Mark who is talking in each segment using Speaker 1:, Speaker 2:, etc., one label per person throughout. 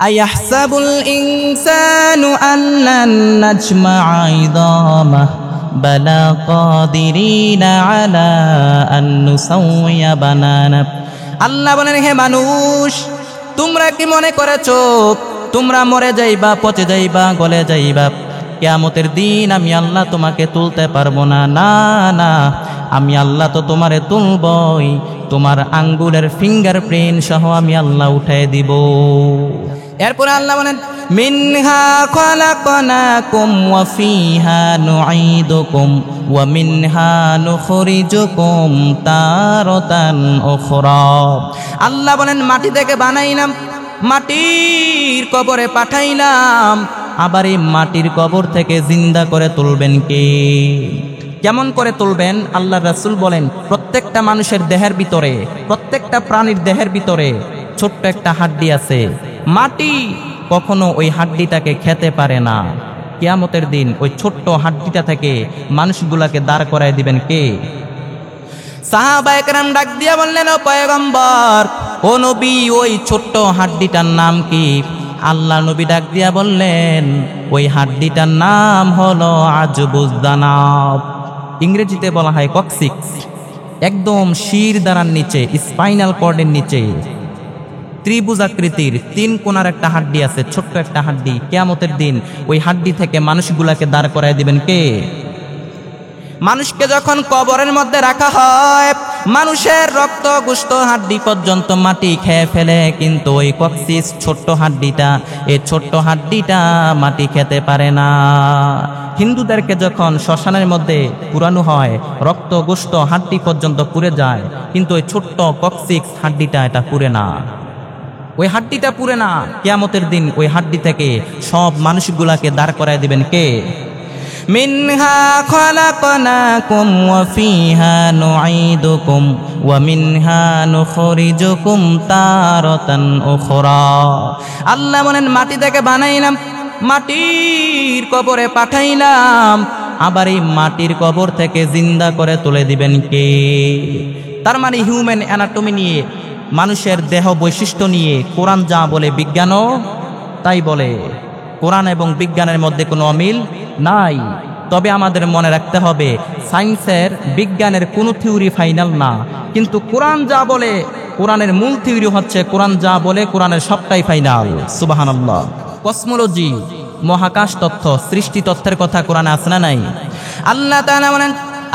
Speaker 1: আয়াহসাবুল ইনসানু আল্লান নাজমা'a ইযামাহ বালা কাদিরিনা আলা আন নুসাউইয়া বানানা। আল্লাহ বলেন, হে মানুষ, তোমরা কি মনে করেছো তোমরা মরে যাইবা, পচে যাইবা, গলে যাইবা, কিয়ামতের দিন আমি আল্লাহ তোমাকে তুলতে পারবো না? না না, আমি আল্লাহ তো তোমারে তুলবই, তোমার আঙ্গুলের ফিঙ্গারপ্রিন্ট সহ আমি আল্লাহ উঠাই দিব। এরপর আল্লাহ বলেন, মিনহা খালাকনাকুম ওয়া ফিহা নুঈদুকুম ওয়া মিনহা নুখরিজুকুম তারাতান উখরা। আল্লাহ বলেন, মাটি থেকে বানাইলাম, মাটির কবরে পাঠাইলাম, আবার এই মাটির কবর থেকে জিন্দা করে তুলবেন কে? কেমন করে তুলবেন? আল্লাহ রাসূল বলেন, প্রত্যেকটা মানুষের দেহের ভিতরে, প্রত্যেকটা প্রাণীর দেহের ভিতরে ছোট্ট একটা হাড্ডি আছে। মাটি কখনো ওই হাড্ডিটাকে খেতে পারে না। কিয়ামতের দিন ওই ছোট্ট হাড্ডিটা থেকে মানুষগুলাকে দাঁড় করায় দিবেন কে? সাহাবায়ে কেরাম ডাক দিয়া বললেন, ও পয়গম্বর, ও নবী, ওই ছোট্ট হাড্ডিটার নাম কি? আল্লাহ নবী ডাক দিয়া বললেন, ওই হাড্ডিটার নাম হলো আজবুজ দানাব। ইংরেজিতে বলা হয় কক্সিক্স। একদম শির দ্বারার নিচে, স্পাইনাল কর্ডের নিচে ত্রিভুজ আকৃতির 3 কোণার একটা হাড্ডি আছে, ছোট্ট একটা হাড্ডি। কিয়ামতের দিন ওই হাড্ডি থেকে মানুষগুলাকে দাঁড় করায় দিবেন কে? মানুষকে যখন কবরের মধ্যে রাখা হয়, মানুষের রক্ত গোশত হাড্ডি পর্যন্ত মাটি খেয়ে ফেলে, কিন্তু ওই কক্সিস ছোট্ট হাড্ডিটা, এই ছোট্ট হাড্ডিটা মাটি খেতে পারে না। হিন্দুদেরকে যখন শ্মশানের মধ্যে পুরানো হয়, রক্ত গোশত হাড্ডি পর্যন্ত পুড়ে যায়, কিন্তু ওই ছোট্ট কক্সিস হাড্ডিটা এটা পুড়ে না, ওই হাড্ডিটা পুড়ে না। কিয়ামতের দিন ওই হাড্ডি থেকে সব মানুষগুলাকে দাঁড় করায় দিবেন কে? মিনহা খালাকনাকুম ওয়া ফিহা নুঈদুকুম ওয়া মিনহা নুখরিজুকুম তারাতান উখরা। আল্লাহ বলেন, মাটি থেকে বানাইলাম, মাটির কবরে পাঠাইলাম, আবার এই মাটির কবর থেকে জিন্দা করে তুলে দিবেন কে? তার মানে হিউম্যান অ্যানাটমি নিয়ে, মানুষের দেহ বৈশিষ্ট্য নিয়ে কোরআন যা বলে বিজ্ঞানও তাই বলে। কোরআন এবং বিজ্ঞানের মধ্যে কোনো অমিল নাই। তবে আমাদের মনে রাখতে হবে, সায়েন্সের, বিজ্ঞানের কোনো থিওরি ফাইনাল না, কিন্তু কোরআন যা বলে, কোরআনের মূল থিওরি হচ্ছে কোরআন যা বলে কোরআনের সবটাই ফাইনাল। সুবহানাল্লাহ। কসমোলজি, মহাকাশ তত্ত্ব, সৃষ্টি তত্ত্বের কথা কোরআনে আছে না নাই? আল্লাহ তাআলা বলেন,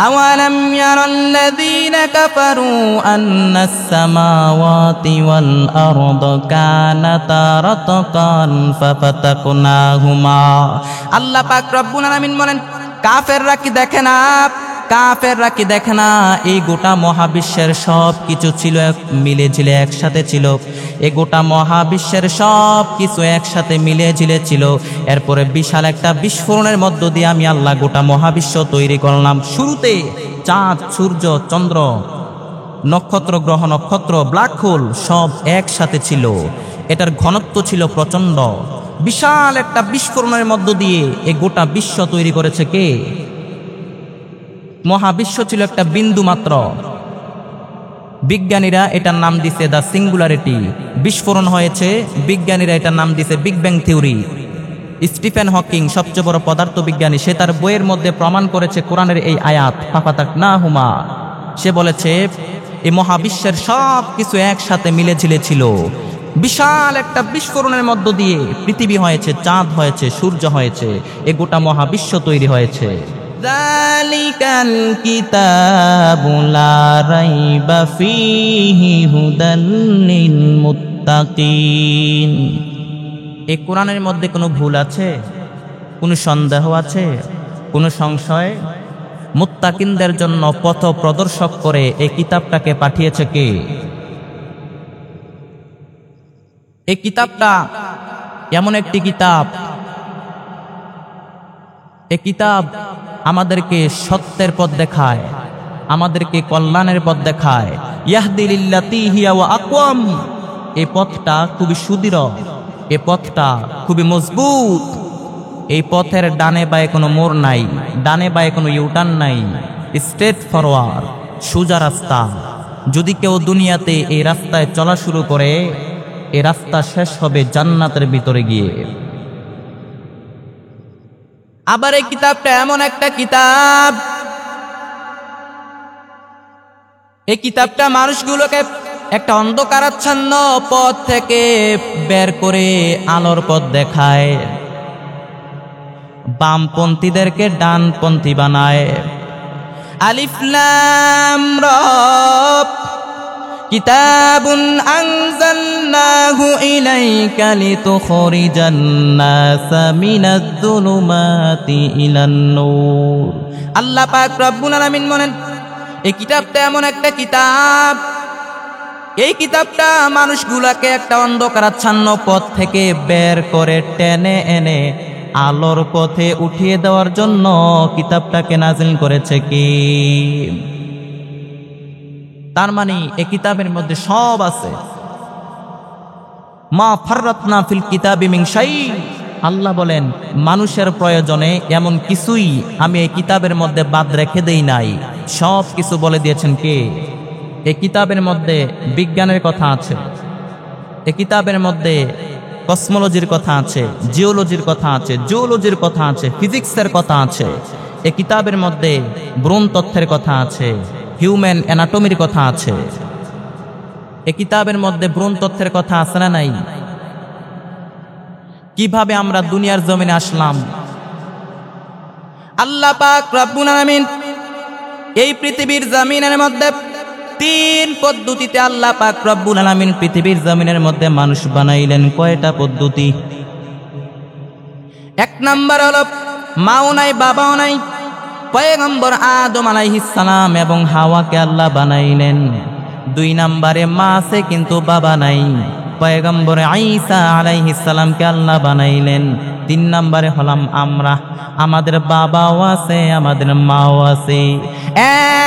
Speaker 1: আওয়ালাম ইয়ারাল্লাযীনা কাফারু আন্নাস সামাওয়াতি ওয়াল আরদা কানাতা রাতকান ফাফাতাকনাহুমা। আল্লাহ পাক রব্বুল আলামিন বলেন, কাফেররা কি দেখে না, কাফেররা কি দেখে না, এই গোটা মহাবিশ্বের সব কিছু ছিল, মিলে ঝিলে একসাথে ছিল। এই গোটা মহাবিশ্বের সব কিছু একসাথে মিলে ঝিলে ছিল। এরপরে বিশাল একটা বিস্ফোরণের মধ্য দিয়ে আমি আল্লাহ গোটা মহাবিশ্ব তৈরি করলাম। শুরুতে চাঁদ, সূর্য, চন্দ্র, নক্ষত্র, গ্রহ নক্ষত্র, ব্ল্যাক হোল সব একসাথে ছিল। এটার ঘনত্ব ছিল প্রচণ্ড। বিশাল একটা বিস্ফোরণের মধ্য দিয়ে এই গোটা বিশ্ব তৈরি করেছে কে? মহাবিশ্ব ছিল একটা বিন্দু মাত্র। বিজ্ঞানীরা এটার নাম দিছে দ্য সিঙ্গুলারিটি। বিস্ফোরণ হয়েছে, বিজ্ঞানীরা এটার নাম দিছে big bang theory. Stephen Hawking, সবচেয়ে বড় পদার্থবিজ্ঞানী, সে তার বইয়ের মধ্যে প্রমাণ করেছে কোরআনের এই আয়াত ফাফাতাকনাহুমা। সে বলেছে এই মহাবিশ্বের সব কিছু একসাথে মিলে ঝিলে ছিল। বিশাল একটা বিস্ফোরণের মধ্য দিয়ে পৃথিবী হয়েছে, চাঁদ হয়েছে, সূর্য হয়েছে, এ গোটা মহাবিশ্ব তৈরি হয়েছে। যালিকাল কিতাবু লা রাইবা ফীহি হুদাল লিল মুত্তাকিন। এই কোরআনের মধ্যে কোনো ভুল আছে? কোনো সন্দেহ আছে? কোনো সংশয়? মুত্তাকিনদের জন্য পথ প্রদর্শক করে এই কিতাবটাকে পাঠিয়েছে কে? এই কিতাবটা এমন একটি কিতাব, এই কিতাব আমাদেরকে সত্যের পথ দেখায়, আমাদেরকে কল্যাণের পথ দেখায়। ইয়াহদি লিল্লাতী হিয়া ওয়া আকওয়াম। এই পথটা খুবই সুদৃঢ়, এই পথটা খুবই মজবুত। এই পথের ডানে বায়ে কোনো মোড় নাই, ডানে বায়ে কোনো ইউটার্ন নাই, স্ট্রেট ফরওয়ার্ড, সোজা রাস্তা। যদি কেউ দুনিয়াতে এই রাস্তায় চলা শুরু করে, এই রাস্তা শেষ হবে জান্নাতের ভিতরে গিয়ে। আবার এই কিতাবটা এমন একটা কিতাব, এই কিতাবটা মানুষগুলোকে একটা অন্ধকারাচ্ছন্ন পথ থেকে বের করে আলোর পথ দেখায়, বামপন্থীদেরকে ডানপন্থী বানায়। আলিফ লাম রা, কিতাবুন আনজালনাহু ইলাইকা লিতুখরিজান নাসা মিনাজ যুলুমাতি ইলান নূর। আল্লাহ পাক রব্বুল আলামিন বলেন, এই কিতাবটা এমন একটা কিতাব, এই কিতাবটা মানুষগুলোকে একটা অন্ধকারাচ্ছন্ন পথ থেকে বের করে টেনে এনে আলোর পথে উঠিয়ে দেওয়ার জন্য কিতাবটাকে নাজিল করেছে কি। তার মানে এই কিতাবের মধ্যে সব আছে। মা ফাররাতনা ফিল কিতাবি মিন শাই। আল্লাহ বলেন, মানুষের প্রয়োজনে এমন কিছুই আমি এই কিতাবের মধ্যে বাদ রেখে দেই নাই, সব কিছু বলে দিয়েছেন কে। এই কিতাবের মধ্যে বিজ্ঞানের কথা আছে, এই কিতাবের মধ্যে কসমোলজির কথা আছে, জিওলজির কথা আছে, জুওলজির কথা আছে, ফিজিক্সের কথা আছে। এই কিতাবের মধ্যে ভ্রূণ তত্ত্বের কথা আছে, হিউম্যান অ্যানাটমির কথা আছে। এই কিতাবের মধ্যে ভ্রূণ তত্ত্বের কথা আছে না নাই? কিভাবে আমরা দুনিয়ার জমিনে আসলাম। আল্লাহ পাক রব্বুল আলামিন এই পৃথিবীর জমিনের মধ্যে 3 পদ্ধতিতে আল্লাহ পাক রব্বুল আলামিন পৃথিবীর জমিনের মধ্যে মানুষ বানাইলেন। কয়টা পদ্ধতি? 1 নাম্বার হলো মাও নাই বাবাও নাই, পয়গম্বর আদম আলাইহিস সালাম এবং হাওয়াকে আল্লাহ বানাইলেন। 2 নাম্বারে মা আছে কিন্তু বাবা নাই, পয়গম্বর ঈসা আলাইহিস সালামকে আল্লাহ বানাইলেন। 3 নাম্বারে হলাম আমরা, আমাদের বাবাও আছে, আমাদের মাও আছে।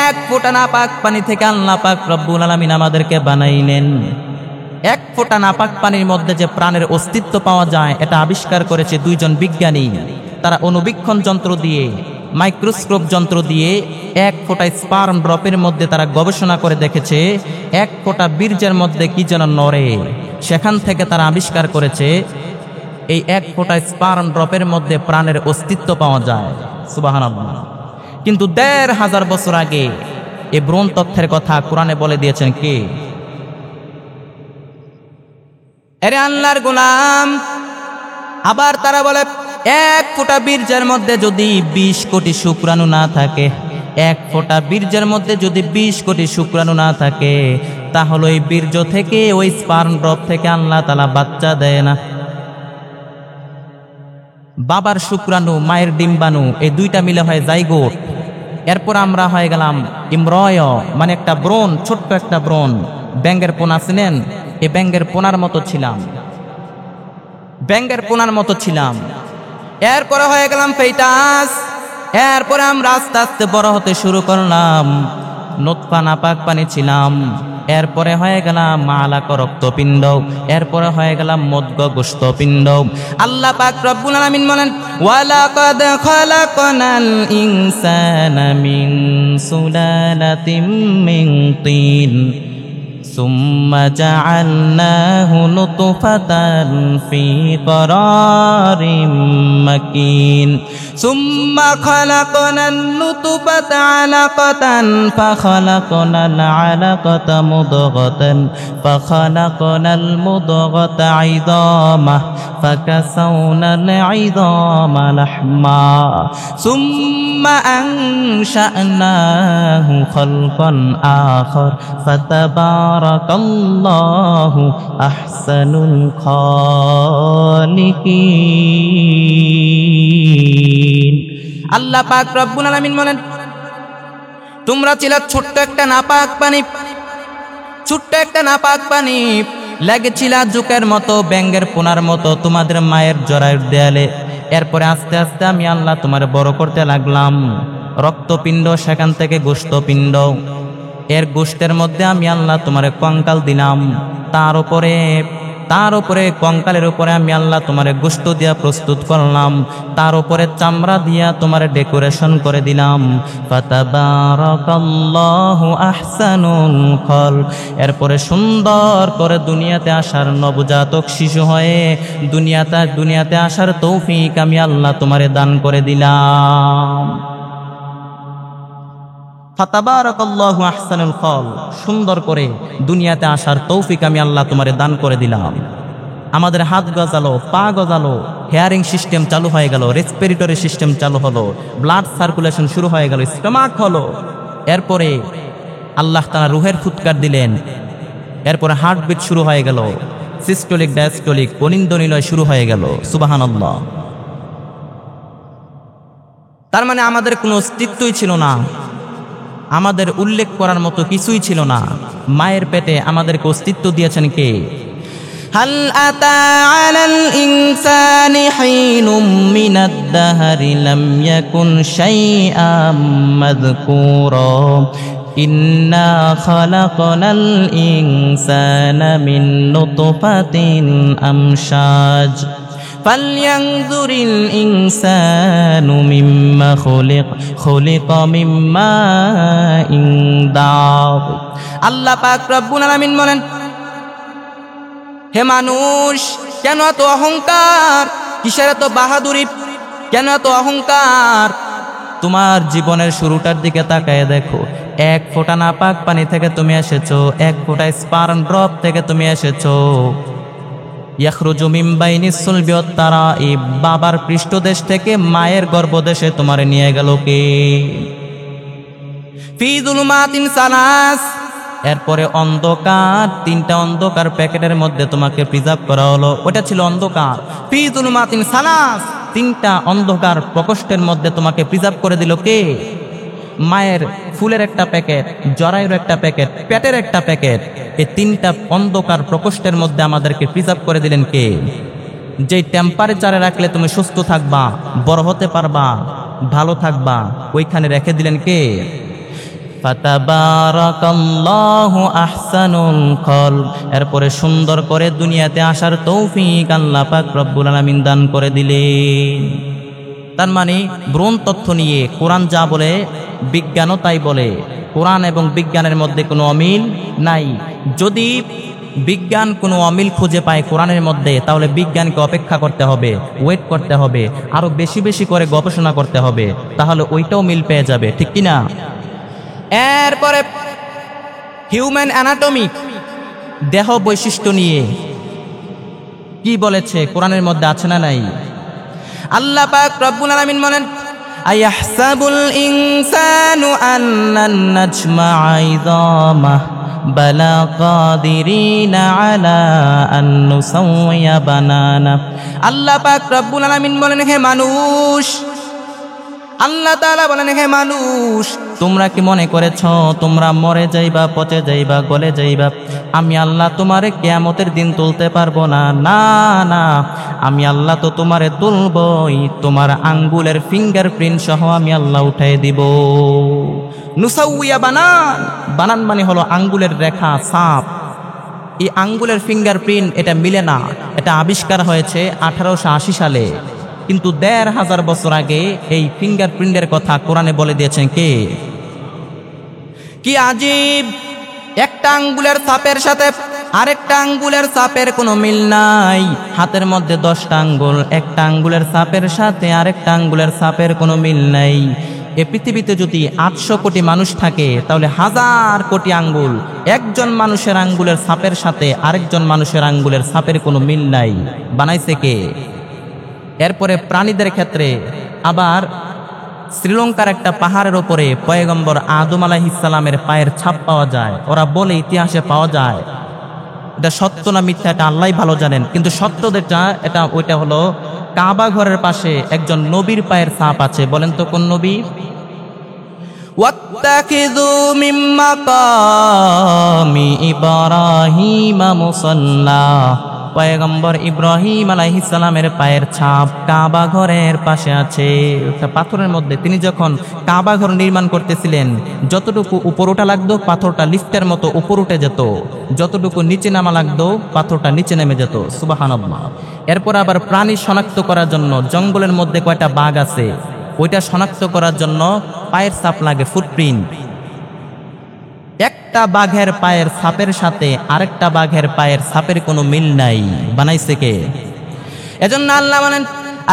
Speaker 1: 1 ফোঁটা নাপাক পানি থেকে আল্লাহ পাক রব্বুল আলামিন আমাদেরকে বানাইলেন। 1 ফোঁটা নাপাক পানির মধ্যে যে প্রাণের অস্তিত্ব পাওয়া যায়, এটা আবিষ্কার করেছে 2 জন বিজ্ঞানী। তারা অণুবীক্ষণ যন্ত্র দিয়ে, মাইক্রোস্কোপ যন্ত্র দিয়ে 1 ফোঁটা স্পার্ম ড্রপের মধ্যে তারা গবেষণা করে দেখেছে 1 ফোঁটা বীর্যের মধ্যে কি যেন নড়ে। সেখান থেকে তারা আবিষ্কার করেছে এই 1 ফোঁটা স্পার্ম ড্রপের মধ্যে প্রাণের অস্তিত্ব পাওয়া যায়। সুবহানাল্লাহ। কিন্তু 1500 বছর আগে এই ভ্রূণ তথ্যের কথা কোরআনে বলে দিয়েছেন কে? আরে আল্লাহর গোলাম। আবার তারা বলে 1 ফোঁটা বীর্যের মধ্যে যদি 20 কোটি শুক্রাণু না থাকে, 1 ফোঁটা বীর্যের মধ্যে যদি 20 কোটি শুক্রাণু না থাকে, তাহলে ওই বীর্য থেকে, ওই স্পার্ম ড্রপ থেকে আল্লাহ তাআলা বাচ্চা দেয় না। বাবার শুক্রাণু, মায়ের ডিম্বাণু, এই 2টা মিলে হয় জাইগোট। এরপর আমরা হয়ে গেলাম ইমব্রয়, মানে একটা ব্রণ, ছোট্ট একটা ব্রণ। ব্যাঙের পোনা চিনেন? এই ব্যাঙের পোনার মতো ছিলাম, ব্যাঙের পোনার মতো ছিলাম। এরপরে হয়ে গেলাম ফেটাস। এরপরে আমরা আস্তে আস্তে বড় হতে শুরু করলাম। নুতফা নাপাক পানি ছিলাম। এরপরে হয়ে গেলাম আলাক রক্তপিণ্ড। এরপরে হয়ে গেলাম মদ্গ গোশতপিণ্ড। আল্লাহ পাক রব্বুল আলামিন বলেন, ওয়ালাকাদ খালাকনাল ইনসানা মিন সুলালাতিন মিন তিন সুম্মা জাআলনাহু নুতফাতান ফি করারিম মাকিন সুম্মা খালাকনান নুতফাতা আলাকাতান ফাখালাকনাল আলাকাতা মুদগাতান ফাখালাকনাল মুদগাতা ইযামা ফাকাসাওনাল ইযামা লাহমা সুম্মা আনশা'নাহু খালকান আখার ফাতাবারাকাল্লাহু আহসানুল খালিকিন। আল্লাহ পাক রব্বুল আলামিন বলেন, তোমরা ছিল ছোট্ট একটা নাপাক পানি, ছোট্ট একটা নাপাক পানি, লেগেছিল জোকের মতো, ব্যাঙের পোনার মতো তোমাদের মায়ের জরায়ুর দেয়ালে। এরপরে আস্তে আস্তে আমি আল্লাহ তোমার বড় করতে লাগলাম। রক্তপিণ্ড, সেখান থেকে গোশতপিণ্ড, এর গোশতের মধ্যে আমি আল্লাহ তোমার কঙ্কাল দিলাম। তার উপরে তার উপরে কঙ্কালের উপরে আমি আল্লাহ তোমারে গোশত দিয়া প্রস্তুত করলাম, তার উপরে চামড়া দিয়া তোমারে ডেকোরেশন করে দিলাম। ফাতাবারাকাল্লাহু আহসানুল খালক। এরপরে সুন্দর করে দুনিয়াতে আসার নবজাতক শিশু হয়ে দুনিয়াতে আসার তৌফিক আমি আল্লাহ তোমারে দান করে দিলাম। ফাতাবারাকাল্লাহু আহসানুল খালক। সুন্দর করে দুনিয়াতে আসার তৌফিক আমি আল্লাহ তোমারে দান করে দিলাম। আমাদের হাত গজালো, পা গজালো, হেয়ারিং সিস্টেম চালু হয়ে গেল, রেসপিরেটরি সিস্টেম চালু হলো, ব্লাড সার্কুলেশন শুরু হয়ে গেল, স্টমাক হলো। এরপরে আল্লাহ তাআলা রুহের ফুৎকার দিলেন। এরপরে হার্টবিট শুরু হয়ে গেল, সিস্টোলিক ডায়াস্টোলিক অনিন্দ্যনিলয় শুরু হয়ে গেল। সুবহানাল্লাহ। তার মানে আমাদের কোনো অস্তিত্বই ছিল না, আমাদের উল্লেখ করার মতো কিছুই ছিল না। মায়ের পেটে আমাদেরকে অস্তিত্ব দিয়েছেন কে? হাল আতা আলাল ইনসানি হিনুম মিনাদ দাহরি লাম ইয়াকুন শাইআম মাযকুরা ইন্না খালাকনাল ইনসানা মিন নুতফাতিন আমশাজ ফালইয়ানজুরিল ইনসানু মিম্মা খুলিকা মিম্মা ইনদাব। আল্লাহ পাক রব্বুল আলামিন বলেন, হে মানুষ, কেন এত অহংকার? কিসের এত বাহাদুরি? কেন এত অহংকার? তোমার জীবনের শুরুটার দিকে তাকায় দেখো। এক ফোঁটা নাপাক পানি থেকে তুমি এসেছো, এক ফোঁটা স্পার্ম ড্রপ থেকে তুমি এসেছো। ইয়াখরুজু মিন বাইনিস সুলবি ওয়াত তারাইব। বাবার পৃষ্ঠদেশ থেকে মায়ের গর্ভদেশে তোমারে নিয়ে গেল কে? ফি যুলুমাতিন সালাস। এরপরে অন্ধকার, তিনটা অন্ধকার প্যাকেটের মধ্যে তোমাকে প্রিজার্ভ করা হলো। ওটা ছিল অন্ধকার। ফি যুলুমাতিন সালাস, তিনটা অন্ধকার প্রকোষ্ঠের মধ্যে তোমাকে প্রিজার্ভ করে দিল কে? মায়ের ফুলের একটা প্যাকেট, জরায়ুর একটা প্যাকেট, পেটের একটা প্যাকেট। এই তিনটা অন্ধকার প্রকোষ্ঠের মধ্যে আমাদেরকে প্রিজার্ভ করে দিলেন কে? যেই টেম্পারেচারে রাখলে তুমি সুস্থ থাকবা, বড় হতে পারবা, ভালো থাকবা, ওইখানে রেখে দিলেন কে? ফাতাবারাকাল্লাহু আহসানুল খালক। এরপরে সুন্দর করে দুনিয়াতে আসার তৌফিক আল্লাহ পাক রব্বুল আলামিন দান করে দিলেন। তার মানে ভ্রূণ তথ্য নিয়ে কোরআন যা বলে বিজ্ঞানও তাই বলে। কোরআন এবং বিজ্ঞানের মধ্যে কোনো অমিল নাই। যদি বিজ্ঞান কোনো অমিল খুঁজে পায় কোরআনের মধ্যে, তাহলে বিজ্ঞানকে অপেক্ষা করতে হবে, ওয়েট করতে হবে, আরো বেশি বেশি করে গবেষণা করতে হবে, তাহলে ওইটাও মিল পেয়ে যাবে, ঠিক কিনা? এরপরে হিউম্যান অ্যানাটমিক, দেহ বৈশিষ্ট্য নিয়ে কি বলেছে কোরআনের মধ্যে আছে না নাই? আল্লাহ পাক রব্বুল আলামিন বলেন, আয়াহসাবুল ইনসানু আল্লান নাজমা'a ইযামাহ বালা কাদিরিনা আলা আন নুসাওয়িয়া বানানা। আল্লাহ পাক রব্বুল আলামিন বলেন, হে মানুষ, আল্লাহ তাআলা বলেন, হে মানুষ, তোমরা কি মনে করেছ তোমরা মরে যাইবা, পচে যাইবা, গলে যাইবা? আমি আল্লাহ তোমারে কিয়ামতের দিন তুলতে পারবো না? না না, আমি আল্লাহ তো তোমারে তুলবই, তোমার আঙ্গুলের ফিঙ্গারপ্রিন্ট সহ আমি আল্লাহ উঠাই দিব। নুসাউইয়া বানান, বানান মানে হলো আঙ্গুলের রেখা, ছাপ। এই আঙ্গুলের ফিঙ্গারপ্রিন্ট এটা মিলে না, এটা আবিষ্কার হয়েছে 1880 সালে। কিন্তু 1500 বছর আগে এই ফিঙ্গারপ্রিন্টের কথা কোরআনে বলে দিয়েছেন কে? কি আজীব! একটা আঙ্গুলের ছাপের সাথে আরেকটা আঙ্গুলের ছাপের কোনো মিল নাই। হাতের মধ্যে 10টা আঙ্গুল, একটা আঙ্গুলের ছাপের সাথে আরেকটা আঙ্গুলের ছাপের কোনো মিল নাই। এ পৃথিবীতে যদি 800 কোটি মানুষ থাকে, তাহলে 1000 কোটি আঙ্গুল, একজন মানুষের আঙ্গুলের ছাপের সাথে আরেকজন মানুষের আঙ্গুলের ছাপের কোনো মিল নাই। বানাইছে কে? এরপরে প্রাণীদের ক্ষেত্রে আবার শ্রীলঙ্কার একটা পাহাড়ের ওপরে পয়গম্বর আদম আলাইহিস সালামের পায়ের ছাপ পাওয়া যায়। ওরা বলে ইতিহাসে পাওয়া যায়। এটা সত্য না মিথ্যা এটা আল্লাহই ভালো জানেন, কিন্তু সত্য যেটা ওইটা হলো কাবা ঘরের পাশে একজন নবীর পায়ের ছাপ আছে। বলেন তো কোন নবী? ওয়াত্তাখিযু মিন মাকামি ইব্রাহিম মুসাল্লা পয়গম্বর ইব্রাহিম আলাইহিস সালামের পায়ের ছাপ কাবা ঘরের পাশে আছে একটা পাথরের মধ্যে। তিনি যখন কাবা ঘর নির্মাণ করতেছিলেন, যতটুকু উপর ওঠা লাগতো পাথরটা লিফটের মতো উপর উঠে যেত, যতটুকু নিচে নামা লাগতো পাথরটা নিচে নেমে যেত। সুবহানাল্লাহ। এরপর আবার প্রাণী শনাক্ত করার জন্য জঙ্গলের মধ্যে কয়টা বাঘ আছে ওইটা শনাক্ত করার জন্য পায়ের ছাপ লাগে, ফুটপ্রিন্ট। একটা বাঘের পায়ের ছাপের সাথে আরেকটা বাঘের পায়ের ছাপের কোনো মিল নাই। বানাইছে কে? এজন্য আল্লাহ বলেন,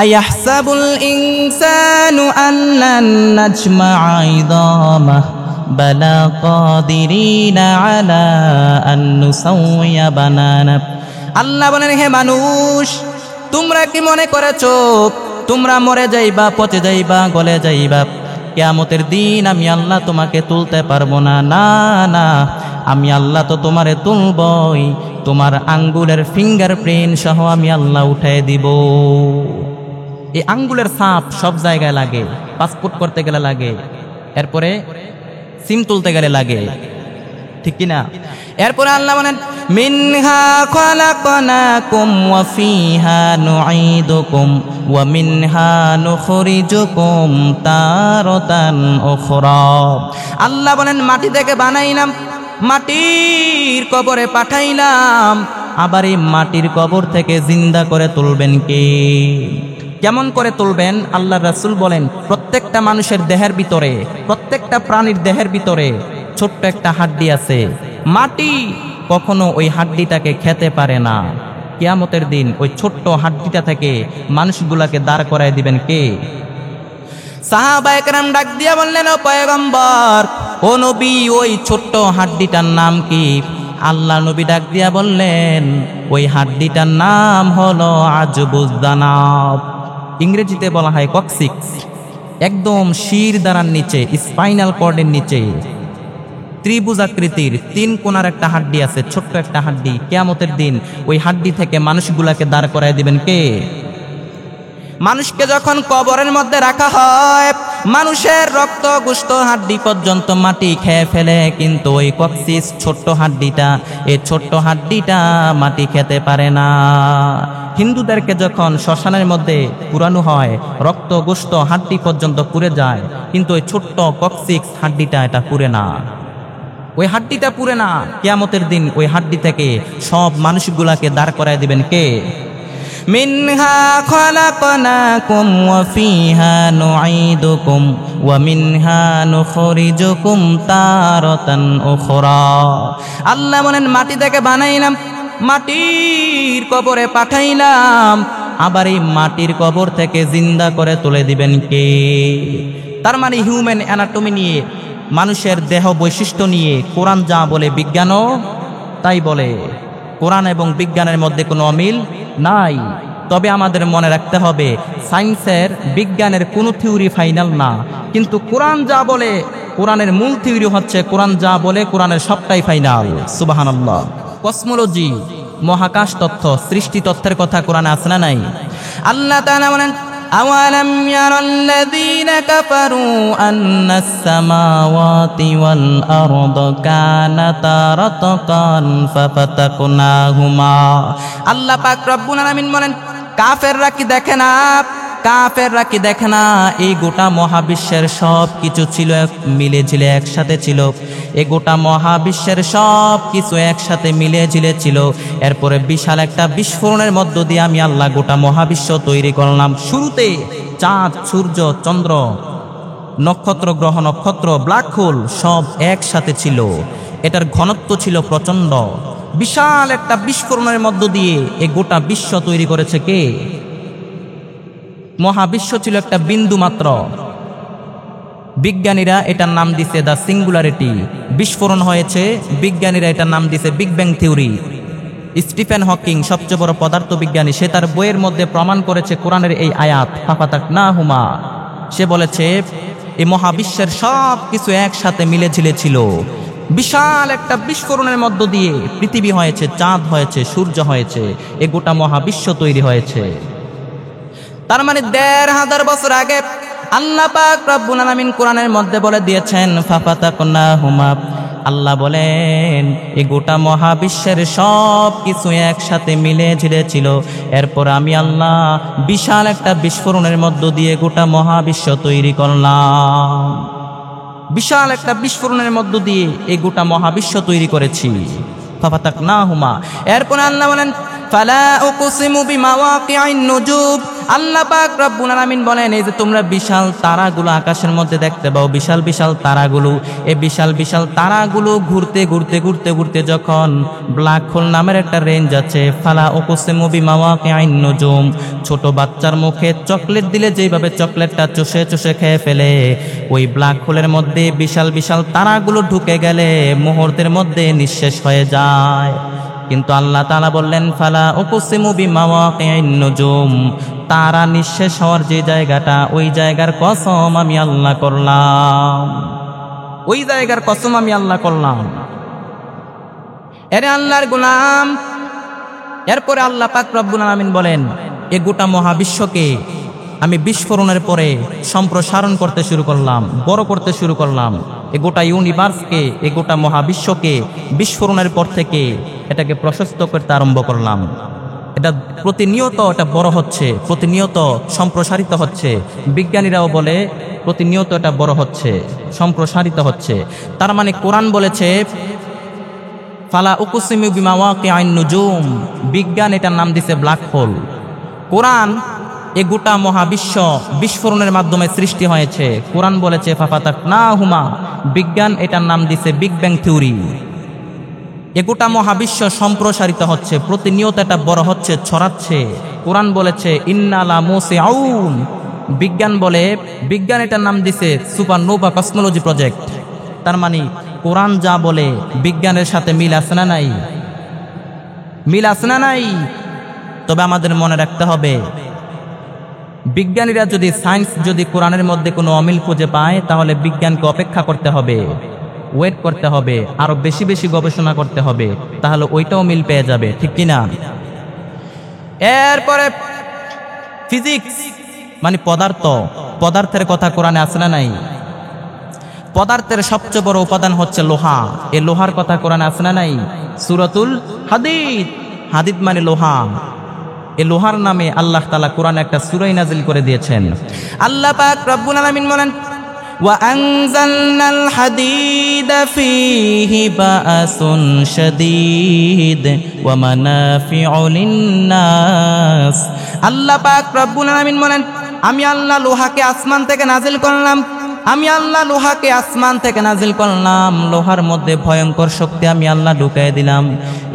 Speaker 1: আয়াহসাবুল ইনসানু আল্লান নাজমা'a ইদামাহ বালা কাদিরিনা আলা আন নুসাউইয়া বানানা। আল্লাহ বলেন, হে মানুষ, তোমরা কি মনে করেছো তোমরা মরে যাইবা, পচে যাইবা, গলে যাইবা, কিয়ামতের দিন আমি আল্লাহ তোমাকে তুলতে পারবো না? না না, আমি আল্লাহ তো তোমারে তুলবই, তোমার আঙ্গুলের ফিঙ্গারপ্রিন্ট সহ আমি আল্লাহ উঠাই দিব। এই আঙ্গুলের ছাপ সব জায়গায় লাগে, পাসপোর্ট করতে গেলে লাগে, এরপরে সিম তুলতে গেলে লাগে, ঠিক কিনা? এরপরে আল্লাহ বলেন, মিনহা খালাকনাকুম ওয়া ফিহা নুঈদুকুম ওয়া মিনহা নুখরিজুকুম তারাতান উখরা। আল্লাহ বলেন, মাটি থেকে বানাইলাম, মাটির কবরে পাঠাইলাম, আবার এই মাটির কবর থেকে জিন্দা করে তুলবেন কে? কেমন করে তুলবেন? আল্লাহর রাসূল বলেন, প্রত্যেকটা মানুষের দেহের ভিতরে, প্রত্যেকটা প্রাণীর দেহের ভিতরে ছোট্ট একটা হাড্ডি আছে। মাটি কখনো ওই হাড্ডিটাকে খেতে পারে না। কিয়ামতের দিন ওই ছোট্ট হাড্ডিটা থেকে মানুষগুলাকে দাঁড় করায় দিবেন কে? সাহাবায়ে কেরাম ডাক দিয়া বললেন, ও পয়গম্বর, ও নবী, ওই ছোট্ট হাড্ডিটার নাম কি? আল্লাহ নবী ডাক দিয়া বললেন, ওই হাড্ডিটার নাম হলো আজবুজ দানাব। ইংরেজিতে বলা হয় কক্সিক্স। একদম শির দ্বারার নিচে, স্পাইনাল কর্ডের নিচে ত্রিভুজ আকৃতির তিন কোণার একটা হাড্ডি আছে, ছোট্ট একটা হাড্ডি। কিয়ামতের দিন ওই হাড্ডি থেকে মানুষগুলাকে দাঁড় করায় দিবেন কে? মানুষকে যখন কবরের মধ্যে রাখা হয়, মানুষের রক্ত গোশত হাড্ডি পর্যন্ত মাটি খেয়ে ফেলে, কিন্তু ওই কক্সিস ছোট্ট হাড্ডিটা, এই ছোট্ট হাড্ডিটা মাটি খেতে পারে না। হিন্দুদেরকে যখন শ্মশানের মধ্যে পুরানো হয়, রক্ত গোশত হাড্ডি পর্যন্ত পুড়ে যায়, কিন্তু ওই ছোট্ট কক্সিক্স হাড্ডিটা এটা পুড়ে না, ওই হাড্ডিটা পুড়ে না। কিয়ামতের দিন ওই হাড্ডি থেকে সব মানুষগুলাকে দাঁড় করায় দিবেন কে? মিনহা খালাকনাকুম ওয়া ফিহা নুঈদুকুম ওয়া মিনহা নুখরিজুকুম তারাতান উখরা। আল্লাহ বলেন, মাটি থেকে বানাইলাম, মাটির কবরে পাঠাইলাম, আবার এই মাটির কবর থেকে জিন্দা করে তুলে দিবেন কে? তার মানে হিউম্যান অ্যানাটমি নিয়ে, মানুষের দেহ বৈশিষ্ট্য নিয়ে কোরআন যা বলে বিজ্ঞানও তাই বলে। কোরআন এবং বিজ্ঞানের মধ্যে কোনো অমিল নাই। তবে আমাদের মনে রাখতে হবে, সায়েন্সের, বিজ্ঞানের কোনো থিওরি ফাইনাল না, কিন্তু কোরআন যা বলে, কোরআনের মূল থিওরি হচ্ছে কোরআন যা বলে কোরআনের সবটাই ফাইনাল। সুবহানাল্লাহ। কসমোলজি, মহাকাশ তত্ত্ব, সৃষ্টি তত্ত্বের কথা কোরআনে আছে না নাই? আল্লাহ তাআলা বলেন, আওয়ালাম ইয়ারাল্লাযীনা কাফারু আন্নাস সামাওয়াতি ওয়াল আরদা কানাতা রাতকান ফাফাতাকনাহুমা। আল্লাহ পাক রব্বুল আলামিন বলেন, কাফেররা কি দেখে না, কাফেররা কি দেখে না এই গোটা মহাবিশ্বের সব কিছু ছিল, মিলে ঝিলে একসাথে ছিল। এই গোটা মহাবিশ্বের সব কিছু একসাথে মিলে ঝিলে ছিল। এরপরে বিশাল একটা বিস্ফোরণের মধ্য দিয়ে আমি আল্লাহ গোটা মহাবিশ্ব তৈরি করলাম। শুরুতে চাঁদ, সূর্য, চন্দ্র, নক্ষত্র, গ্রহ নক্ষত্র, ব্ল্যাক হোল সব একসাথে ছিল। এটার ঘনত্ব ছিল প্রচণ্ড। বিশাল একটা বিস্ফোরণের মধ্য দিয়ে এই গোটা বিশ্ব তৈরি করেছে কে? মহাবিশ্ব ছিল একটা বিন্দু মাত্র। বিজ্ঞানীরা এটার নাম দিছে দ্য সিঙ্গুলারিটি। বিস্ফোরণ হয়েছে, বিজ্ঞানীরা এটার নাম দিছে big bang theory. Stephen Hawking সবচেয়ে বড় পদার্থবিজ্ঞানী, সে তার বইয়ের মধ্যে প্রমাণ করেছে কোরআনের এই আয়াত ফাফাতাকনাহুমা। সে বলেছে এই মহাবিশ্বের সব কিছু একসাথে মিলে ঝিলে ছিল। বিশাল একটা বিস্ফোরণের মধ্য দিয়ে পৃথিবী হয়েছে, চাঁদ হয়েছে, সূর্য হয়েছে, এ গোটা মহাবিশ্ব তৈরি হয়েছে। তার মানে ১৫০০ বছর আগে আল্লাহ পাক রব্বুল আলামিন কোরআনের মধ্যে বলে দিয়েছেন ফাফাতাকনাহুমা। আল্লাহ বলেন এই গোটা মহাবিশ্বের সব কিছু একসাথে মিলে ঝিলে ছিল, এরপর আমি আল্লাহ বিশাল একটা বিস্ফোরণের মধ্য দিয়ে গোটা মহাবিশ্ব তৈরি করলাম। বিশাল একটা বিস্ফোরণের মধ্য দিয়ে এই গোটা মহাবিশ্ব তৈরি করেছি। ফাফাতাকনাহুমা, এরপর আল্লাহ বলেন ফালা উকসিমু বিমাওয়াকিআন নুজুম। আল্লাহ পাক রব্বুল আলামিন বলেন এই যে তোমরা বিশাল তারাগুলো আকাশের মধ্যে দেখতে পাও, বিশাল বিশাল তারাগুলো, এই বিশাল বিশাল তারাগুলো ঘুরতে ঘুরতে ঘুরতে ঘুরতে যখন ব্ল্যাক হোল নামের একটা রেঞ্জ আছে, ফালা উকসিমু বিমাওয়াকিআন নুজুম, ছোট বাচ্চার মুখে চকলেট দিলে যেভাবে চকলেটটা চষে চষে খেয়ে ফেলে, ওই ব্ল্যাক হোলের মধ্যে বিশাল বিশাল তারাগুলো ঢুকে গেলে মুহূর্তের মধ্যে নিঃশেষ হয়ে যায়। কিন্তু আল্লাহ তাআলা বললেন ফালা উকসিমু বিমাওয়াকিআন নুজুম, তারা নিঃশেষ হওয়ার যে জায়গাটা, ওই জায়গার কসম আমি আল্লাহ করলাম, ওই জায়গার কসম আমি আল্লাহ করলাম। এরে আল্লাহর গোলাম, এরপরে আল্লাহ পাক রব্বুল আলামিন বলেন এই গোটা মহাবিশ্বকে আমি বিস্ফোরণের পরে সম্প্রসারণ করতে শুরু করলাম, বড় করতে শুরু করলাম। এই গোটা ইউনিভার্সকে, এই গোটা মহাবিশ্বকে বিস্ফোরণের পর থেকে এটাকে প্রশস্ত করতে আরম্ভ করলাম। এটা প্রতিনিয়ত এটা বড় হচ্ছে, প্রতিনিয়ত সম্প্রসারিত হচ্ছে। বিজ্ঞানীরাও বলে প্রতিনিয়ত এটা বড় হচ্ছে, সম্প্রসারিত হচ্ছে। তার মানে কোরআন বলেছে ফালা উকসিমু বিমাওয়াকিআন নুজুম, বিজ্ঞান এটার নাম দিছে ব্ল্যাক হোল। কোরআন এ গোটা মহাবিশ্ব বিস্ফোরণের মাধ্যমে সৃষ্টি হয়েছে। কোরআন বলেছে ফাফাতাকনাহুমা, বিজ্ঞান এটার নাম দিছে বিগ ব্যাং থিওরি। এ গোটা মহাবিশ্ব সম্প্রসারিত হচ্ছে, প্রতিনিয়ত এটা বড় হচ্ছে, ছড়াচ্ছে। কোরআন বলেছে ইন্নালা মুসিউন, বিজ্ঞান বলে, বিজ্ঞান এটার নাম দিছে সুপারনোভা কসমোলজি প্রজেক্ট। তার মানে কোরআন যা বলে বিজ্ঞানের সাথে মিল আছে না নাই? মিল আছে না নাই? তবে আমাদের মনে রাখতে হবে বিজ্ঞানীরা যদি সায়েন্স যদি কোরআনের মধ্যে কোনো অমিল খুঁজে পায়, তাহলে বিজ্ঞানকে অপেক্ষা করতে হবে, ওয়েট করতে হবে, আরো বেশি বেশি গবেষণা করতে হবে, তাহলে ওইটাও মিল পেয়ে যাবে, ঠিক কিনা? এরপরে ফিজিক্স মানে পদার্থ, পদার্থের কথা কোরআনে আছে না নাই? পদার্থের সবচেয়ে বড় উপাদান হচ্ছে লোহা। এই লোহার কথা কোরআনে আছে না নাই? সূরাতুল হাদিদ, হাদিদ মানে লোহা। এই লোহার নামে আল্লাহ তাআলা কোরআনে একটা সূরা নাজিল করে দিয়েছেন। আল্লাহ পাক রব্বুল আলামিন বলেন ওয়া আনজালনাল হাদিদা ফীহি বাআসুন শাদীদ ওয়া মানাফিউ লিন-নাস। আল্লাহ পাক রব্বুল আলামিন বলেন আমি আল্লাহ লোহাকে আসমান থেকে নাজিল করলাম, আমি আল্লাহ লোহাকে আসমান থেকে নাজিল করলাম। লোহার মধ্যে ভয়ঙ্কর শক্তি আমি আল্লাহ ঢুকাই দিলাম।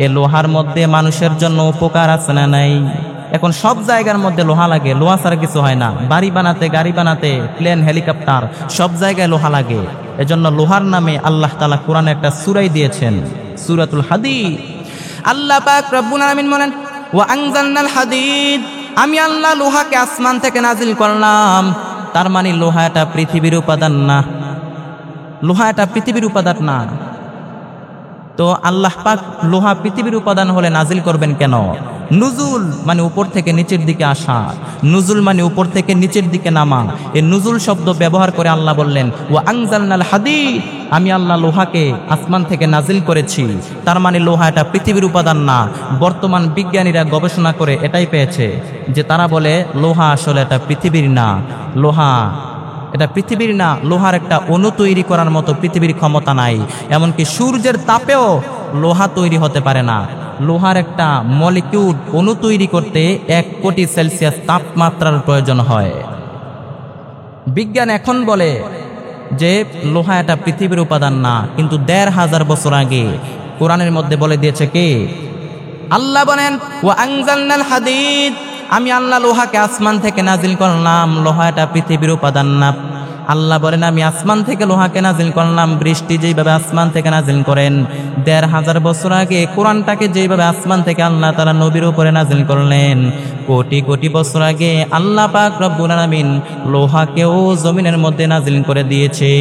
Speaker 1: এ লোহার মধ্যে মানুষের জন্য উপকার আছে না নাই? এখন সব জায়গার মধ্যে লোহা লাগে, লোহা ছাড়া কিছু হয় না। বাড়ি বানাতে, গাড়ি বানাতে, প্লেন, হেলিকপ্টার, সব জায়গায় লোহা লাগে। এজন্য লোহার নামে আল্লাহ তাআলা কোরআনে একটা সূরাই দিয়েছেন, সূরাতুল হাদিদ। আল্লাহ পাক রব্বুল আলামিন বলেন ওয়া আনজালনাল হাদিদ, আমি আল্লাহ লোহাকে আসমান থেকে নাজিল করলাম। তার মানে লোহা এটা পৃথিবীর উপাদান না, লোহা এটা পৃথিবীর উপাদান না। তো আল্লাহ পাক লোহা পৃথিবীর উপাদান হলে নাজিল করবেন কেন? নুজুল মানে উপর থেকে নিচের দিকে আসা, নুজুল মানে উপর থেকে নিচের দিকে নামা। এই নুজুল শব্দ ব্যবহার করে আল্লাহ বললেন ওয়া আনজালনাল হাদিদ, আমি আল্লাহ লোহাকে আসমান থেকে নাজিল করেছি। তার মানে লোহা এটা পৃথিবীর উপাদান না। বর্তমান বিজ্ঞানীরা গবেষণা করে এটাই পেয়েছে যে তারা বলে লোহা আসলে এটা পৃথিবীর না, লোহা এটা পৃথিবীর না। লোহার একটা অণু তৈরি করার মতো পৃথিবীর ক্ষমতা নাই। এমনকি সূর্যের তাপেও লোহা তৈরি হতে পারে না। লোহার একটা মলিকিউল অণু তৈরি করতে 1 কোটি সেলসিয়াস তাপমাত্রার প্রয়োজন হয়। বিজ্ঞান এখন বলে যে লোহা এটা পৃথিবীর উপাদান না, কিন্তু 1500 বছর আগে কোরআনের মধ্যে বলে দিয়েছে কে? আল্লাহ বলেন ওয়া আনজালনাল হাদিদ, আমি আল্লাহ লোহাকে আসমান থেকে নাজিল করলাম। লোহা এটা পৃথিবীর উপাদান না। আল্লাহ বলেন আমি আসমান থেকে লোহাকে নাজিল করলাম। বৃষ্টি যেইভাবে আসমান থেকে নাজিল করেন, 1500 বছর আগে কোরআনটাকে যেইভাবে আসমান থেকে আল্লাহ তাআলা নবীর উপরে নাজিল করলেন, কোটি কোটি বছর আগে আল্লাহ পাক রব্বুল আলামিন লোহাকেও জমিনের মধ্যে নাজিল করে দিয়েছে।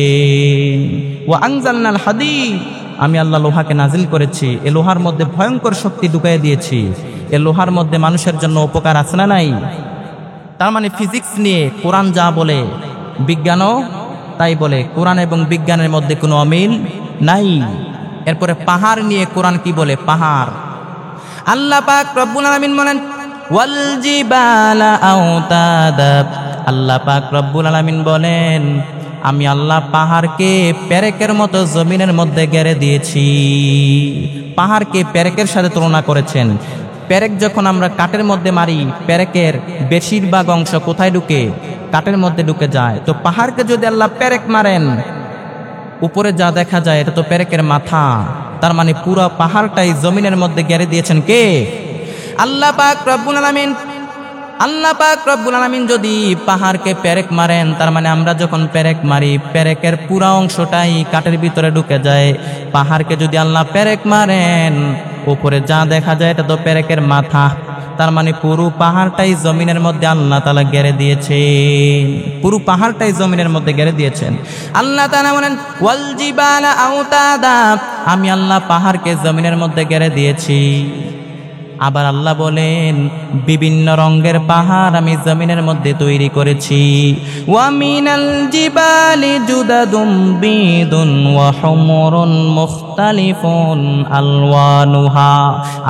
Speaker 1: ওয়া আনজালনাল হাদিদ, আমি আল্লাহ লোহাকে নাজিল করেছি। এ লোহার মধ্যে ভয়ঙ্কর শক্তি ঢুকাই দিয়েছি। এ লোহার মধ্যে মানুষের জন্য উপকার আছে না নাই? তার মানে ফিজিক্স নিয়ে কোরআন যা বলে বিজ্ঞানও তাই বলে। কোরআন এবং বিজ্ঞানের মধ্যে কোনো অমিল নাই। এরপরে পাহাড় নিয়ে কোরআন কি বলে? পাহাড়। আল্লাহ পাক রব্বুল আলামিন বলেন ওয়াল জিবালা আওতাদা। আল্লাহ পাক রব্বুল আলামিন বলেন আমি আল্লাহ পাহাড়কে পেরেকের মতো জমিনের মধ্যে গেড়ে দিয়েছি। পাহাড়কে পেরেকের সাথে তুলনা করেছেন। পেরেক যখন আমরা কাঠের মধ্যে মারি, পেরেকের বেশিরভাগ অংশ কোথায় ঢুকে? কাঠের মধ্যে ঢুকে যায়। তো পাহাড়কে যদি আল্লাহ পেরেক মারেন, উপরে যা দেখা যায় এটা তো পেরেকের মাথা। তার মানে পুরো পাহাড়টাই জমিনের মধ্যে গেড়ে দিয়েছেন কে? আল্লাহ পাক রব্বুল আলামিন। আল্লাহ পাক রব্বুল আলামিন যদি পাহাড়কে পেরেক মারেন, তার মানে আমরা যখন পেরেক মারি, পেরেকের পুরো অংশটাই কাঠের ভিতরে ঢুকে যায়। পাহাড়কে যদি আল্লাহ পেরেক মারেন, উপরে যা দেখা যায় এটা তো পেরেকের মাথা। তার মানে পুরো পাহাড়টাই জমিনের মধ্যে আল্লাহ তাআলা গেড়ে দিয়েছেন। পুরো পাহাড়টাই জমিনের মধ্যে গেড়ে দিয়েছেন। আল্লাহ তাআলা বলেন ওয়াল জিবালা আওতাদা। আমি আল্লাহ পাহাড়কে জমিনের মধ্যে গেড়ে দিয়েছি। আবার আল্লাহ বলেন বিভিন্ন রঙের পাহাড় আমি জমিনের মধ্যে তৈরি করেছি। ওয়া মিনাল জিবালি জুদাদুম বিদুন ওয়া হুমরুন মুখতালিফুন আলওয়ানুহা।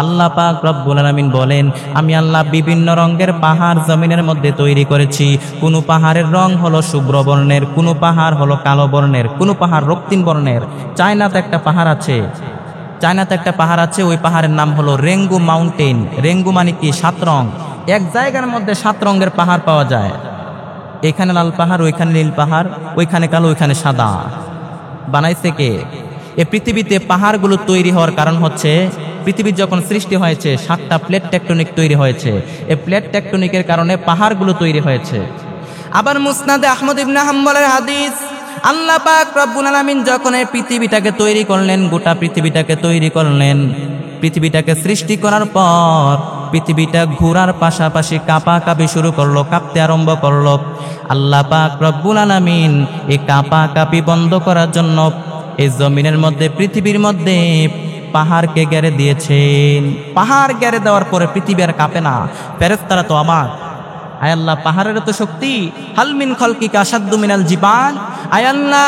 Speaker 1: আল্লাহ পাক রব্বুল আলামিন বলেন আমি আল্লাহ বিভিন্ন রঙের পাহাড় জমিনের মধ্যে তৈরি করেছি। কোন পাহাড়ের রং হলো শুভ্র বর্ণের, কোন পাহাড় হলো কালো বর্ণের, কোন পাহাড় রক্তিম বর্ণের। চায়নাতে একটা পাহাড় আছে, ওই পাহাড়ের নাম হলো রেঙ্গু মাউন্টেন। রেঙ্গু মানে কি? 7 রং। এক জায়গার মধ্যে 7 রঙের পাহাড় পাওয়া যায়। এখানে লাল পাহাড়, ওইখানে নীল পাহাড়, ওইখানে কালো, ওইখানে সাদা। বানাইছে কে? এই পৃথিবীতে পাহাড়গুলো তৈরি হওয়ার কারণ হচ্ছে পৃথিবী যখন সৃষ্টি হয়েছে 7টা প্লেট টেকটনিক তৈরি হয়েছে। এই প্লেট টেকটনিকের কারণে পাহাড়গুলো তৈরি হয়েছে। আবার মুসনাদে আহমদ ইবনে হাম্বলের হাদিস, আল্লাহ পাক রব্বুল আলামিন যখন এই পৃথিবীটাকে তৈরি করলেন, গোটা পৃথিবীটাকে তৈরি করলেন, পৃথিবীটাকে সৃষ্টি করার পর পৃথিবীটা ঘোরার পাশাপাশি কাঁপাকাঁপি শুরু করলো, কাঁপতে আরম্ভ করলো। আল্লাহ পাক রব্বুল আলামিন এই কাঁপাকাঁপি বন্ধ করার জন্য এই জমিনের মধ্যে, পৃথিবীর মধ্যে পাহাড়কে গেড়ে দিয়েছেন। পাহাড় গেড়ে দেওয়ার পরে পৃথিবী আর কাঁপে না। ফেরেশতারা তো অবাক, আয় আল্লাহ পাহাড়ের তো শক্তি। হাল মিন খালকিকা আশাদ্দু মিনাল জিবাল। আয় আল্লাহ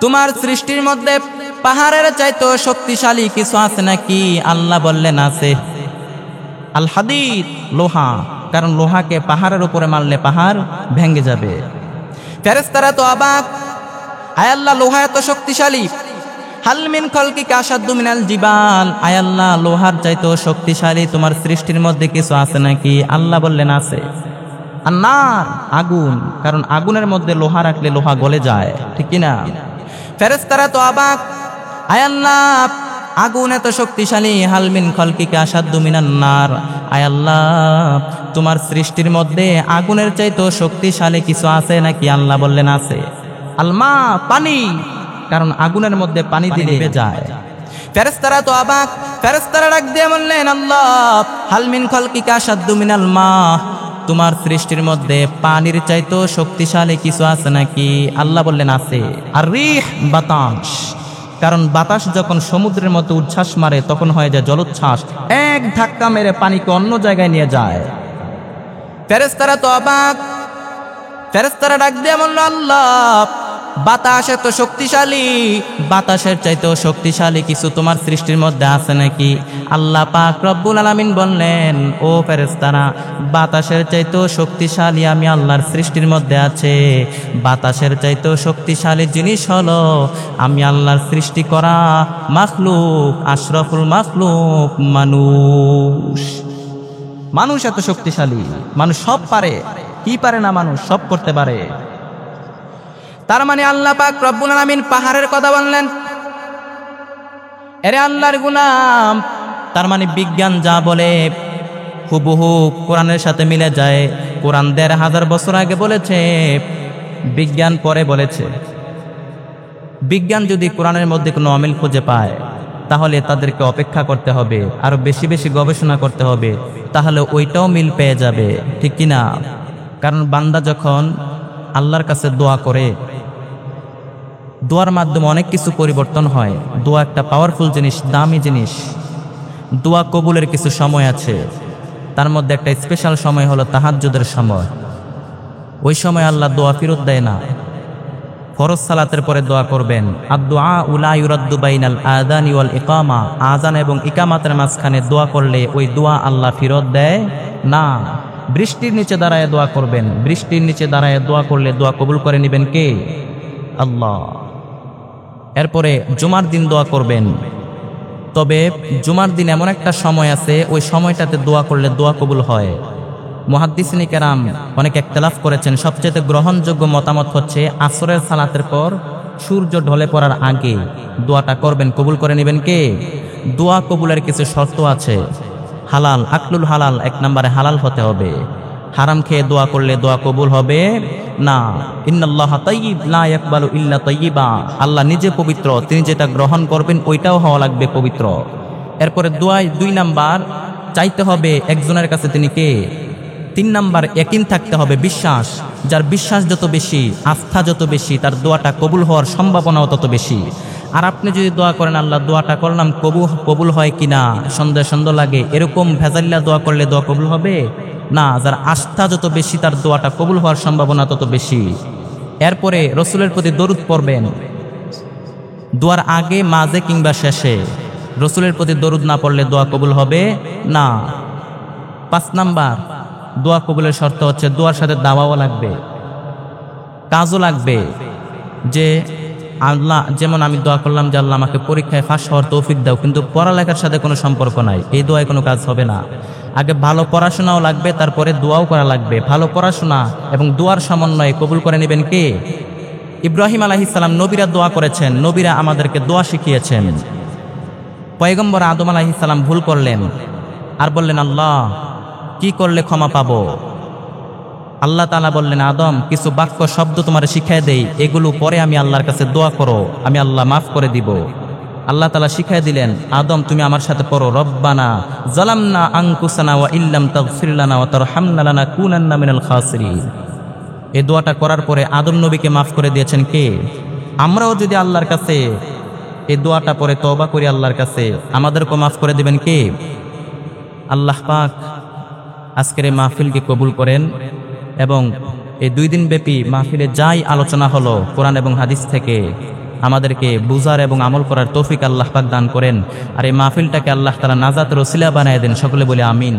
Speaker 1: তোমার সৃষ্টির মধ্যে পাহাড়ের চাইতে শক্তিশালী কিছু আছে নাকি? আল্লাহ বললেন আছে। আল হাদিদ, লোহা। কারণ লোহাকে পাহাড়ের উপরে মারলে পাহাড় ভেঙে যাবে। ফেরেশতারা তো অবাক, আয় আল্লাহ লোহা এত শক্তিশালী। হাল মিন খালকিকা আশাদ্দু মিনাল জিবাল। আয় আল্লাহ লোহার চাইতেও শক্তিশালী তোমার সৃষ্টির মধ্যে কিছু আছে নাকি? আল্লাহ বললেন আছে। আন্নার, আগুন। কারণ আগুনের মধ্যে লোহা রাখলে লোহা গলে যায়, ঠিক কিনা? ফেরেশতারা তো অবাক, আয় আল্লাহ আগুন এত শক্তিশালী। হাল মিন খালকিকা আশাদ্দু মিনান নার। আয় আল্লাহ তোমার সৃষ্টির মধ্যে আগুনের চাইতেও শক্তিশালী কিছু আছে নাকি? আল্লাহ বললেন আছে। আলমা, পানি। কারণ আগুনের মধ্যে পানি দিলে নিভে যায়। ফেরেশতারা তো অবাক, ফেরেশতারা ডাক দিয়ে বললেন আল্লাহ হাল মিন খালকিকা আশাদ্দু মিনাল মা। তোমার সৃষ্টির মধ্যে পানির চাইতেও শক্তিশালী কিছু আছে নাকি? আল্লাহ বললেন আছে। আর রিহ, বাতাস। কারণ বাতাস যখন সমুদ্রের মধ্যে উচ্ছ্বাস মারে তখন হয়ে যায় জলোচ্ছ্বাস, এক ধাক্কা মেরে পানিকে অন্য জায়গায় নিয়ে যায়। ফেরেশতারা তো অবাক, ফেরেশতারা ডাক দিয়ে বলল আল্লাহ বাতাস এত শক্তিশালী, বাতাসের চাইতেও শক্তিশালী কিছু তোমার সৃষ্টির মধ্যে আছে নাকি? আল্লাহ পাক রব্বুল আলামিন বললেন ও ফেরেশতারা, বাতাসের চাইতেও শক্তিশালী আমি আল্লাহর সৃষ্টির মধ্যে আছে। বাতাসের চাইতেও শক্তিশালী জিনিস হলো আমি আল্লাহর সৃষ্টি করা মাখলুক, আশরাফুল মাখলুক মানুষ। মানুষ এত শক্তিশালী, মানুষ সব পারে। কি পারে না? মানুষ সব করতে পারে। তার মানে আল্লাহ পাক রব্বুল আলামিন পাহাড়ের কথা বললেন, এরে আল্লাহর গোলাম, তার মানে বিজ্ঞান যা বলে হুবহু কোরআনের সাথে মিলে যায়। কোরআন ১৫০০ বছর আগে বলেছে, বিজ্ঞান পরে বলেছে। বিজ্ঞান যদি কোরআনের মধ্যে কোনো অমিল খুঁজে পায় তাহলে তাদেরকে অপেক্ষা করতে হবে, আরো বেশি বেশি গবেষণা করতে হবে, তাহলে ওইটাও মিল পেয়ে যাবে, ঠিক কিনা? কারণ বান্দা যখন আল্লাহর কাছে দোয়া করে, দোয়ার মাধ্যমে অনেক কিছু পরিবর্তন হয়। দোয়া একটা পাওয়ারফুল জিনিস, দামি জিনিস। দোয়া কবুলের কিছু সময় আছে, তার মধ্যে একটা স্পেশাল সময় হলো তাহাজ্জুদের সময়। ওই সময় আল্লাহ দোয়া ফেরত দেয় না, ফরজ সালাতের পরে দোয়া করবেন। আদ-দুআ লা ইউরাদ্দু বাইনাল আযানি ওয়াল ইকামা, আযান এবং ইকামাতের মাঝখানে দোয়া করলে ওই দোয়া আল্লাহ ফিরত দেয় না। বৃষ্টির নিচে দাঁড়ায় দোয়া করবেন, বৃষ্টির নিচে দাঁড়ায় দোয়া করলে দোয়া কবুল করে নেবেন কে? আল্লাহ। এরপরে জুমার দিন দোয়া করবেন, তবে জুমার দিন এমন একটা সময় আছে ওই সময়টাতে দোয়া করলে দোয়া কবুল হয়। মুহাদ্দিসিনে কেরাম অনেক ইখতিলাফ করেছেন, সবচেয়ে গ্রহণযোগ্য মতামত হচ্ছে আসরের সালাতের পর সূর্য ঢলে পড়ার আগে দোয়াটা করবেন, কবুল করে নেবেন কে? দোয়া কবুলের কিছু শর্ত আছে। হালাল, আকলুল হালাল, 1 নম্বরে হালাল হতে হবে। হারাম খেয়ে দোয়া করলে দোয়া কবুল হবে না। ইন্নাল্লাহা তাইয়্যিব লা ইয়াকবালু ইল্লা তাইয়্যিবা, আল্লাহ নিজে পবিত্র, তিনি যেটা গ্রহণ করবেন ওইটাও হওয়া লাগবে পবিত্র। এরপরে দোয়ায় 2 নাম্বার চাইতে হবে একজনের কাছে, তিনি কে? 3 নাম্বার ইয়াকিন থাকতে হবে, বিশ্বাস। যার বিশ্বাস যত বেশি, আস্থা যত বেশি, তার দোয়াটা কবুল হওয়ার সম্ভাবনাও তত বেশি। আর আপনি যদি দোয়া করেন আল্লাহ দোয়াটা করলাম কবুল হয় কিনা সন্দেহ লাগে, এরকম ভেজাল্লা দোয়া করলে দোয়া কবুল হবে না। যার আস্থা যত বেশি তার দোয়াটা কবুল হওয়ার সম্ভাবনা তত বেশি। এরপরে রসুলের প্রতি দরুদ পড়বেন দোয়ার আগে, মাঝে কিংবা শেষে। রসুলের প্রতি দরুদ না পড়লে দোয়া কবুল হবে না। 5 নাম্বার দোয়া কবুলের শর্ত হচ্ছে দোয়ার সাথে দাওয়াও লাগবে, কাজও লাগবে। যে আল্লাহ, যেমন আমি দোয়া করলাম যে আল্লাহ আমাকে পরীক্ষায় ফাঁস হওয়ার তৌফিক দাও, কিন্তু পড়ালেখার সাথে কোনো সম্পর্ক নাই, এই দোয়ায় কোনো কাজ হবে না। আগে ভালো পড়াশোনাও লাগবে, তারপরে দোয়াও করা লাগবে। ভালো পড়াশোনা এবং দোয়ার সমন্বয়ে কবুল করে নেবেন কে? ইব্রাহিম আলাইহিস সালাম নবীরা দোয়া করেছেন, নবীরা আমাদেরকে দোয়া শিখিয়েছেন। পয়গম্বর আদম আলাইহিস সালাম ভুল করলেন আর বললেন আল্লাহ কি করলে ক্ষমা পাবো? আল্লাহ তাআলা বললেন আদম কিছু বাক্য শব্দ তোমারে শিখাই দেই, এগুলো পরে আমি আল্লাহর কাছে দোয়া করো, আমি আল্লাহ মাফ করে দিব। আল্লাহ তাআলা শিখাই দিলেন আদম তুমি আমার সাথে পড়ো, রব্বানা যালামনা আনফুসানা ওয়া ইল্লাম তাগফির লানা ওয়া তারহামনা লানাকুনান্না মিনাল খাসিরিন। এই দোয়াটা করার পরে আদম নবীকে মাফ করে দিয়েছেন কে? আমরাও যদি আল্লাহর কাছে এই দোয়াটা পরে তওবা করি আল্লাহর কাছে, আমাদেরকে মাফ করে দিবেন কে? আল্লাহ পাক আজকের এই মাহফিলকে কবুল করেন এবং এই 2 দিন ব্যাপী মাহফিলে যাই আলোচনা হলো কোরআন এবং হাদিস থেকে আমাদেরকে বুঝার এবং আমল করার তৌফিক আল্লাহ পাক দান করেন। আর এই মাহফিলটাকে আল্লাহ তাআলা নাজাতের ওসিলা বানায় দেন। সকলে বলে আমিন।